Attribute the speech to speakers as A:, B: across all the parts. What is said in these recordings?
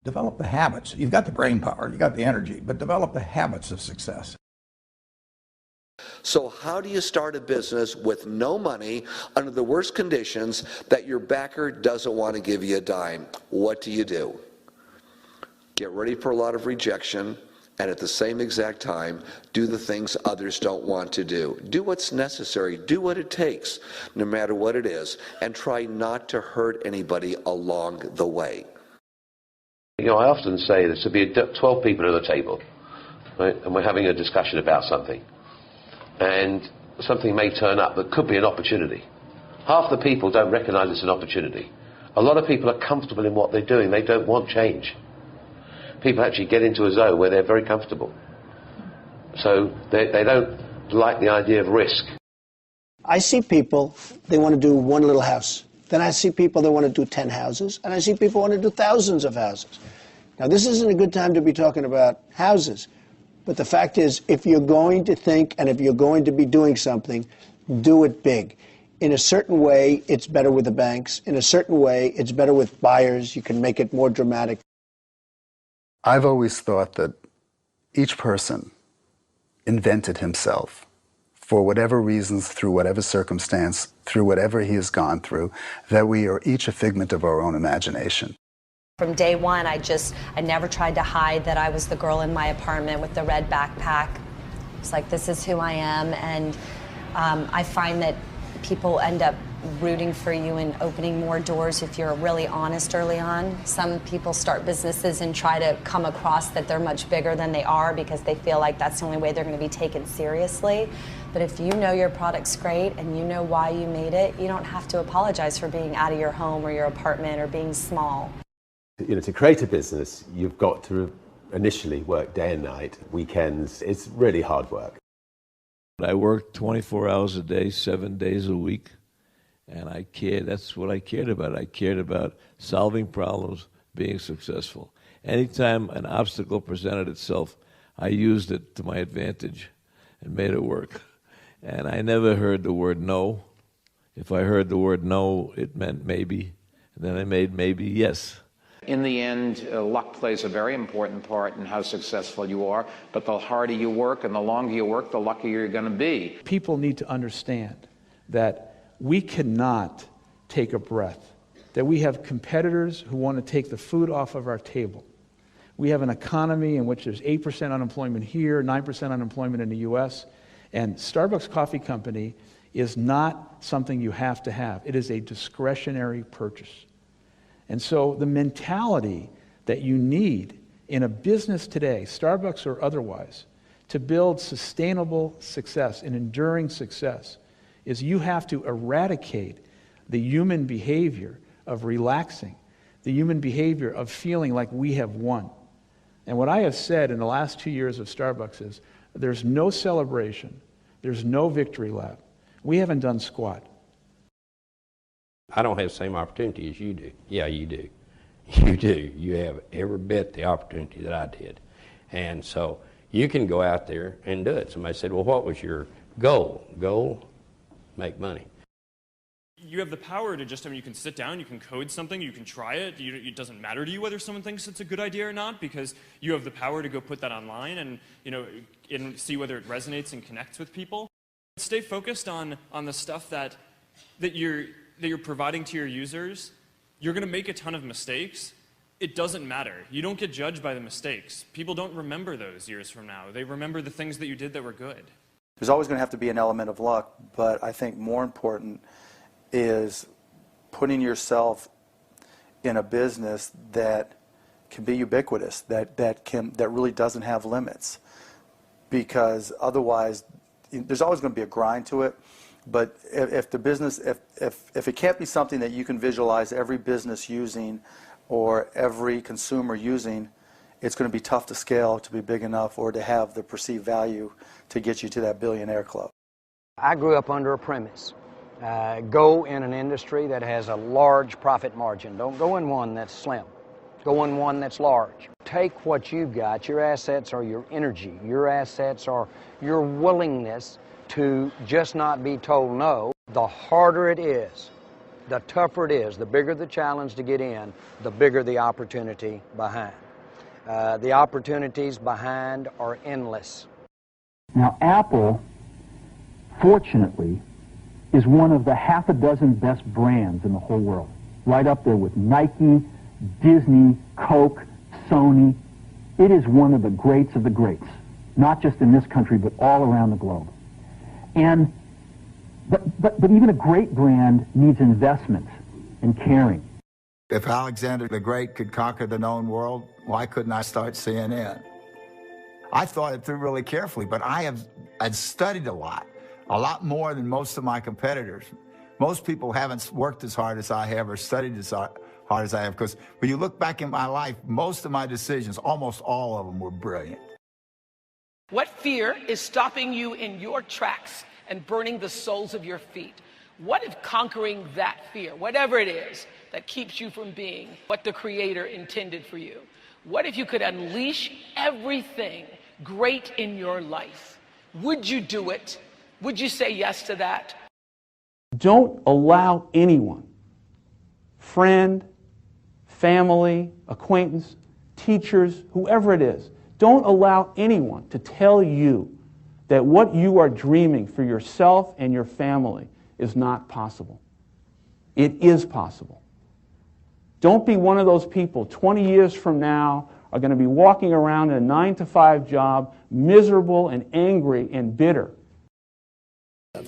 A: Develop the habits. You've got the brain power, you've got the energy, but develop the habits of success.
B: So how do you start a business with no money under the worst conditions that your backer doesn't want to give you a dime? What do? Get ready for a lot of rejection, and at the same exact time, do the things others don't want to do. Do what's necessary, do what it takes, no matter what it is, and try not to hurt anybody along the way.
C: You know, I often say there should be 12 people at the table, right? And we're having a discussion about something. And something may turn up that could be an opportunity. Half the people don't recognize it's an opportunity. A lot of people are comfortable in what they're doing. They don't want change. People actually get into a zone where they're very comfortable. So they don't like the idea of risk.
D: I see people, they want to do one little house. Then I see people that want to do 10 houses, and I see people want to do thousands of houses. Now, this isn't a good time to be talking about houses, but the fact is, if you're going to think and if you're going to be doing something, do it big. In a certain way, it's better with the banks. In a certain way, it's better with buyers. You can make it more dramatic.
E: I've always thought that each person invented himself. For whatever reasons, through whatever circumstance, through whatever he has gone through, that we are each a figment of our own imagination.
F: From day one, I never tried to hide that I was the girl in my apartment with the red backpack. It's like, this is who I am, and I find that people end up rooting for you and opening more doors if you're really honest early on. Some people start businesses and try to come across that they're much bigger than they are because they feel like that's the only way they're going to be taken seriously. But if you know your product's great and you know why you made it, you don't have to apologize for being out of your home or your apartment or being small.
G: You know, to create a business, you've got to initially work day and night, weekends. It's really hard work.
H: I worked 24 hours a day, 7 days a week, and I cared. That's what I cared about. I cared about solving problems, being successful. Anytime an obstacle presented itself, I used it to my advantage and made it work. And I never heard the word no. If I heard the word no, it meant maybe. And then I made maybe yes.
I: In the end, luck plays a very important part in how successful you are, but the harder you work and the longer you work, the luckier you're going to be.
J: People need to understand that we cannot take a breath, that we have competitors who want to take the food off of our table. We have an economy in which there's 8% unemployment here, 9% unemployment in the US, and Starbucks Coffee Company is not something you have to have. It is a discretionary purchase. And so the mentality that you need in a business today, Starbucks or otherwise, to build sustainable success and enduring success is you have to eradicate the human behavior of relaxing, the human behavior of feeling like we have won. And what I have said in the last 2 years of Starbucks is there's no celebration, there's no victory lap. We haven't done squat.
K: I don't have the same opportunity as you do. Yeah, you do. You do. You have every bit the opportunity that I did. And so you can go out there and do it. Somebody said, well, what was your goal? Goal? Make money.
L: You have the power to just, you can sit down, you can code something, you can try it. It doesn't matter to you whether someone thinks it's a good idea or not, because you have the power to go put that online and, and see whether it resonates and connects with people. Stay focused on the stuff that you're providing to your users. You're going to make a ton of mistakes. It doesn't matter. You don't get judged by the mistakes. People don't remember those years from now. They remember the things that you did that were good.
M: There's always going to have to be an element of luck, but I think more important is putting yourself in a business that can be ubiquitous, that really doesn't have limits. Because otherwise, there's always going to be a grind to it. But if the business, if it can't be something that you can visualize every business using or every consumer using, it's going to be tough to scale to be big enough or to have the perceived value to get you to that billionaire club.
N: I grew up under a premise. Go in an industry that has a large profit margin. Don't go in one that's slim. Go in one that's large. Take what you've got. Your assets are your energy. Your assets are your willingness to just not be told no. The harder it is, the tougher it is, the bigger the challenge to get in, the bigger the opportunity behind. The opportunities behind are endless.
O: Now, Apple, fortunately, is one of the half a dozen best brands in the whole world. Right up there with Nike, Disney, Coke, Sony. It is one of the greats of the greats, not just in this country, but all around the globe. And but even a great brand needs investment and caring.
P: If Alexander the Great could conquer the known world, why couldn't I start CNN? I thought it through really carefully, but I'd studied a lot more than most of my competitors. Most people haven't worked as hard as I have or studied as hard as I have, because when you look back in my life, most of my decisions, almost all of them, were brilliant.
Q: What fear is stopping you in your tracks and burning the soles of your feet? What if conquering that fear, whatever it is that keeps you from being what the Creator intended for you, what if you could unleash everything great in your life? Would you do it? Would you say yes to that?
J: Don't allow anyone, friend, family, acquaintance, teachers, whoever it is, don't allow anyone to tell you that what you are dreaming for yourself and your family is not possible. It is possible. Don't be one of those people 20 years from now are going to be walking around in a 9-to-5 job, miserable and angry and bitter.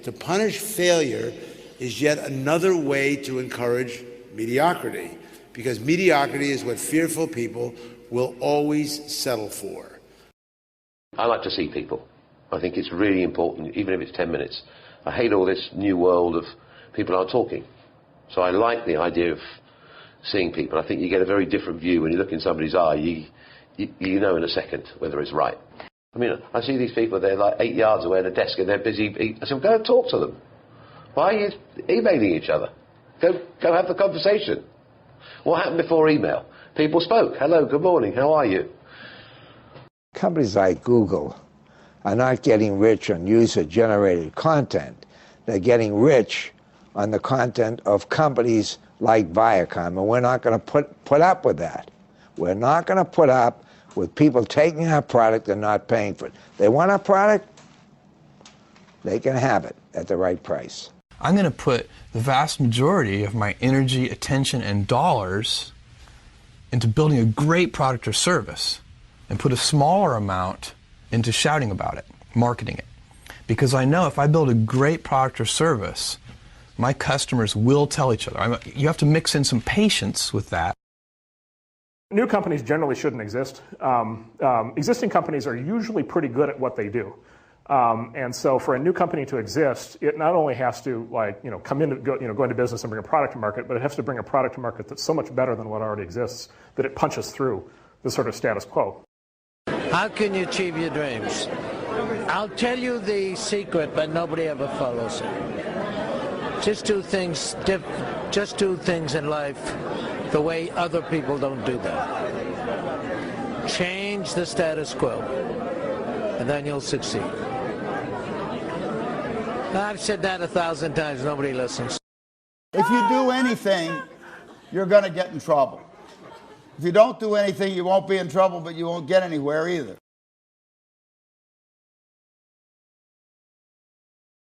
R: To punish failure is yet another way to encourage mediocrity, because mediocrity is what fearful people will always settle for.
C: I like to see people. I think it's really important, even if it's 10 minutes. I hate all this new world of people aren't talking. So I like the idea of seeing people. I think you get a very different view when you look in somebody's eye. You know in a second whether it's right. I mean, I see these people, they're like 8 yards away at a desk and they're busy. I said, well, go and talk to them. Why are you emailing each other? Go have the conversation. What happened before email? People spoke. Hello, good morning, how are you?
S: Companies like Google are not getting rich on user-generated content. They're getting rich on the content of companies like Viacom, and we're not going to put up with that. We're not going to put up with people taking our product and not paying for it. They want our product, they can have it at the right price.
T: I'm going to put the vast majority of my energy, attention, and dollars into building a great product or service, and put a smaller amount into shouting about it, marketing it. Because I know if I build a great product or service, my customers will tell each other. You have to mix in some patience with that.
U: New companies generally shouldn't exist. Existing companies are usually pretty good at what they do. And so for a new company to exist, it not only has to come in, go into business and bring a product to market, but it has to bring a product to market that's so much better than what already exists that it punches through the sort of status quo.
V: How can you achieve your dreams? I'll tell you the secret, but nobody ever follows it. Just do things in life the way other people don't do that. Change the status quo, and then you'll succeed. I've said that 1,000 times, nobody listens.
P: If you do anything, you're going to get in trouble. If you don't do anything, you won't be in trouble, but you won't get anywhere either.